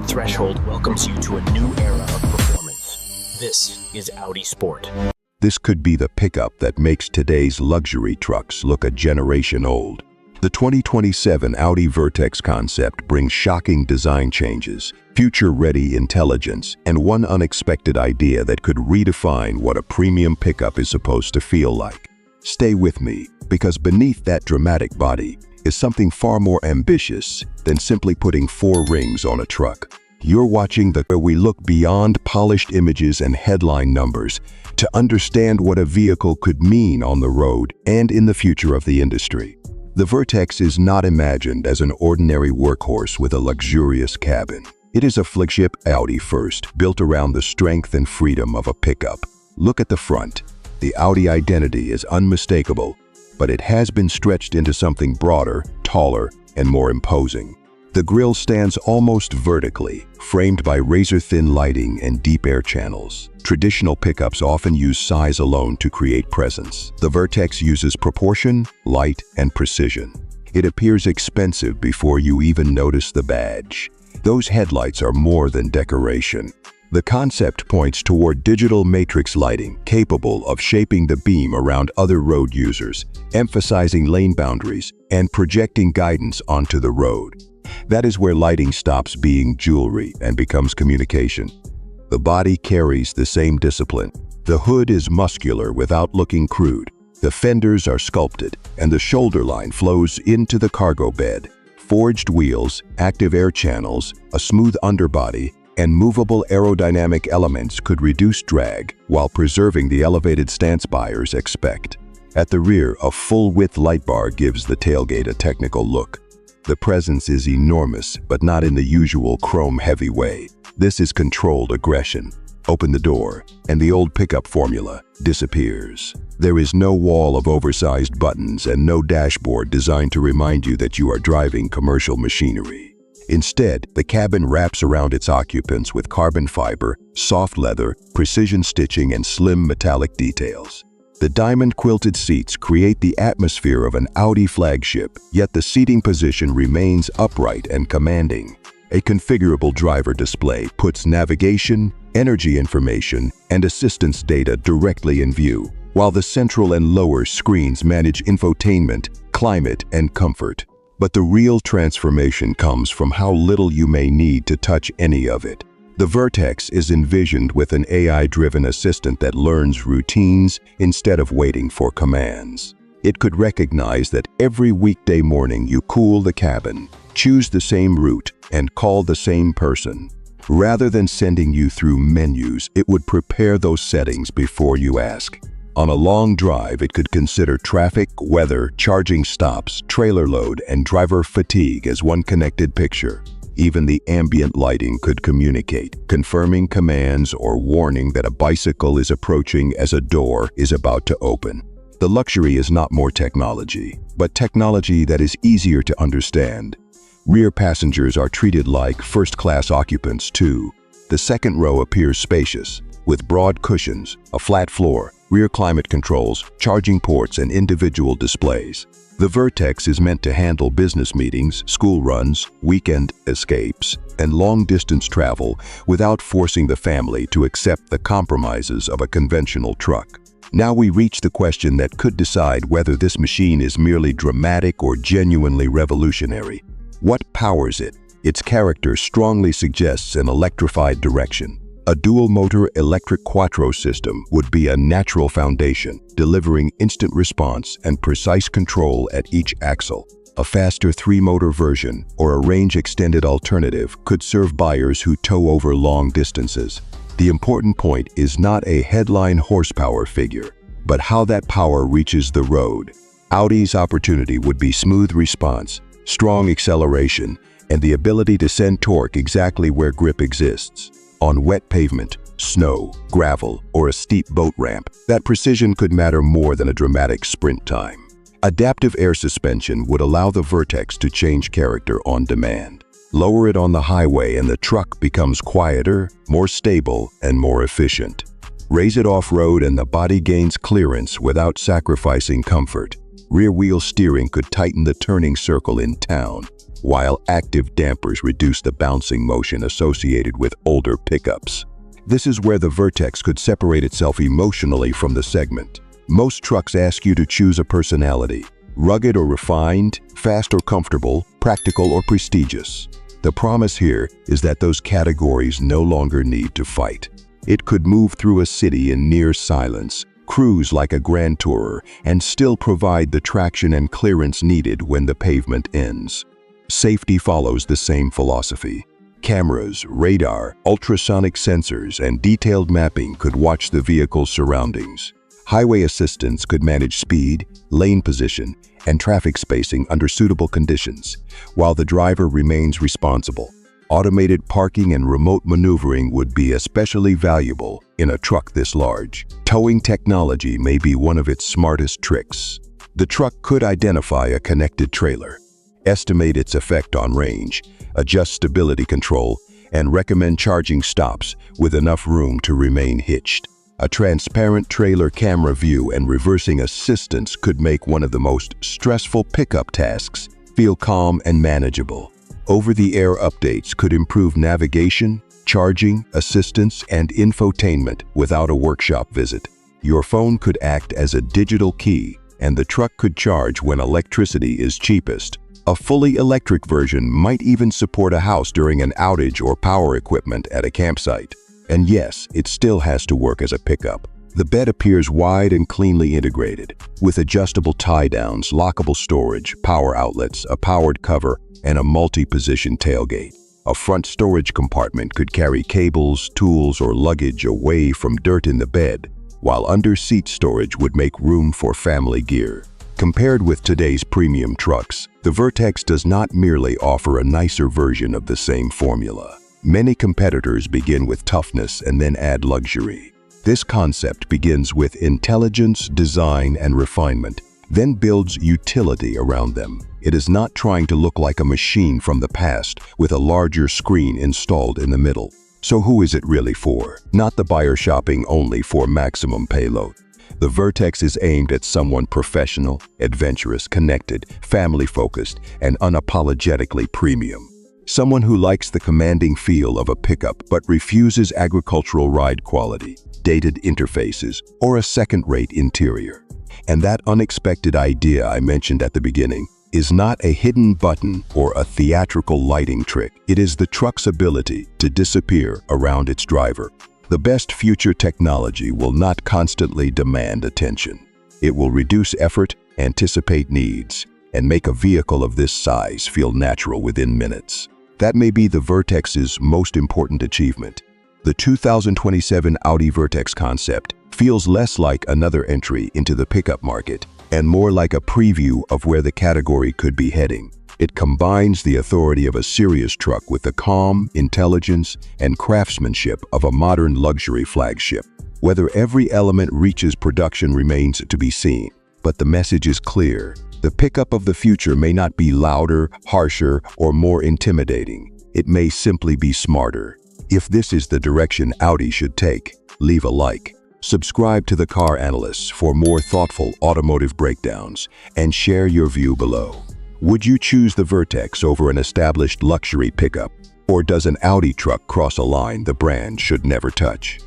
800 threshold welcomes you to a new era of performance. This is Audi Sport. This could be the pickup that makes today's luxury trucks look a generation old. The 2027 Audi Vertex concept brings shocking design changes, future-ready intelligence, and one unexpected idea that could redefine what a premium pickup is supposed to feel like. Stay with me, because beneath that dramatic body is something far more ambitious than simply putting 4 rings on a truck. You're watching where we look beyond polished images and headline numbers to understand what a vehicle could mean on the road and in the future of the industry. The Vertex is not imagined as an ordinary workhorse with a luxurious cabin. It is a flagship Audi first, built around the strength and freedom of a pickup. Look at the front. The Audi identity is unmistakable, but it has been stretched into something broader, taller, and more imposing. The grille stands almost vertically, framed by razor-thin lighting and deep air channels. Traditional pickups often use size alone to create presence. The Vertex uses proportion, light, and precision. It appears expensive before you even notice the badge. Those headlights are more than decoration. The concept points toward digital matrix lighting, capable of shaping the beam around other road users, emphasizing lane boundaries, and projecting guidance onto the road. That is where lighting stops being jewelry and becomes communication. The body carries the same discipline. The hood is muscular without looking crude. The fenders are sculpted, and the shoulder line flows into the cargo bed. Forged wheels, active air channels, a smooth underbody, and movable aerodynamic elements could reduce drag while preserving the elevated stance buyers expect. At the rear, a full-width light bar gives the tailgate a technical look. The presence is enormous, but not in the usual chrome-heavy way. This is controlled aggression. Open the door, and the old pickup formula disappears. There is no wall of oversized buttons and no dashboard designed to remind you that you are driving commercial machinery. Instead, the cabin wraps around its occupants with carbon fiber, soft leather, precision stitching, and slim metallic details. The diamond-quilted seats create the atmosphere of an Audi flagship, yet the seating position remains upright and commanding. A configurable driver display puts navigation, energy information, and assistance data directly in view, while the central and lower screens manage infotainment, climate, and comfort. But the real transformation comes from how little you may need to touch any of it. The Vertex is envisioned with an AI-driven assistant that learns routines instead of waiting for commands. It could recognize that every weekday morning you cool the cabin, choose the same route, and call the same person. Rather than sending you through menus, it would prepare those settings before you ask. On a long drive, it could consider traffic, weather, charging stops, trailer load, and driver fatigue as one connected picture. Even the ambient lighting could communicate, confirming commands or warning that a bicycle is approaching as a door is about to open. The luxury is not more technology, but technology that is easier to understand. Rear passengers are treated like first-class occupants too. The second row appears spacious, with broad cushions, a flat floor, rear climate controls, charging ports, and individual displays. The Vertex is meant to handle business meetings, school runs, weekend escapes, and long-distance travel without forcing the family to accept the compromises of a conventional truck. Now we reach the question that could decide whether this machine is merely dramatic or genuinely revolutionary. What powers it? Its character strongly suggests an electrified direction. A dual-motor electric quattro system would be a natural foundation, delivering instant response and precise control at each axle. A faster 3-motor version or a range-extended alternative could serve buyers who tow over long distances. The important point is not a headline horsepower figure, but how that power reaches the road. Audi's opportunity would be smooth response, strong acceleration, and the ability to send torque exactly where grip exists. On wet pavement, snow, gravel, or a steep boat ramp, that precision could matter more than a dramatic sprint time. Adaptive air suspension would allow the Vertex to change character on demand. Lower it on the highway and the truck becomes quieter, more stable, and more efficient. Raise it off-road and the body gains clearance without sacrificing comfort. Rear-wheel steering could tighten the turning circle in town, while active dampers reduce the bouncing motion associated with older pickups. This is where the Vertex could separate itself emotionally from the segment. Most trucks ask you to choose a personality: rugged or refined, fast or comfortable, practical or prestigious. The promise here is that those categories no longer need to fight. It could move through a city in near silence, cruise like a grand tourer, and still provide the traction and clearance needed when the pavement ends. Safety follows the same philosophy. Cameras, radar, ultrasonic sensors, and detailed mapping could watch the vehicle's surroundings. Highway assistance could manage speed, lane position, and traffic spacing under suitable conditions, while the driver remains responsible. Automated parking and remote maneuvering would be especially valuable in a truck this large. Towing technology may be one of its smartest tricks. The truck could identify a connected trailer, estimate its effect on range, adjust stability control, and recommend charging stops with enough room to remain hitched. A transparent trailer camera view and reversing assistance could make one of the most stressful pickup tasks feel calm and manageable. Over-the-air updates could improve navigation, charging, assistance, and infotainment without a workshop visit. Your phone could act as a digital key, and the truck could charge when electricity is cheapest. A fully electric version might even support a house during an outage or power equipment at a campsite. And yes, it still has to work as a pickup. The bed appears wide and cleanly integrated, with adjustable tie-downs, lockable storage, power outlets, a powered cover, and a multi-position tailgate. A front storage compartment could carry cables, tools, or luggage away from dirt in the bed, while under-seat storage would make room for family gear. Compared with today's premium trucks, the Vertex does not merely offer a nicer version of the same formula. Many competitors begin with toughness and then add luxury. This concept begins with intelligence, design, and refinement, then builds utility around them. It is not trying to look like a machine from the past with a larger screen installed in the middle. So who is it really for? Not the buyer shopping only for maximum payload. The Vertex is aimed at someone professional, adventurous, connected, family-focused, and unapologetically premium. Someone who likes the commanding feel of a pickup but refuses agricultural ride quality, dated interfaces, or a second-rate interior. And that unexpected idea I mentioned at the beginning is not a hidden button or a theatrical lighting trick. It is the truck's ability to disappear around its driver. The best future technology will not constantly demand attention. It will reduce effort, anticipate needs, and make a vehicle of this size feel natural within minutes. That may be the Vertex's most important achievement. The 2027 Audi Vertex concept feels less like another entry into the pickup market and more like a preview of where the category could be heading. It combines the authority of a serious truck with the calm, intelligence, and craftsmanship of a modern luxury flagship. Whether every element reaches production remains to be seen, but the message is clear. The pickup of the future may not be louder, harsher, or more intimidating. It may simply be smarter. If this is the direction Audi should take, leave a like. Subscribe to the Car Analysts for more thoughtful automotive breakdowns, and share your view below. Would you choose the Vertex over an established luxury pickup, or does an Audi truck cross a line the brand should never touch?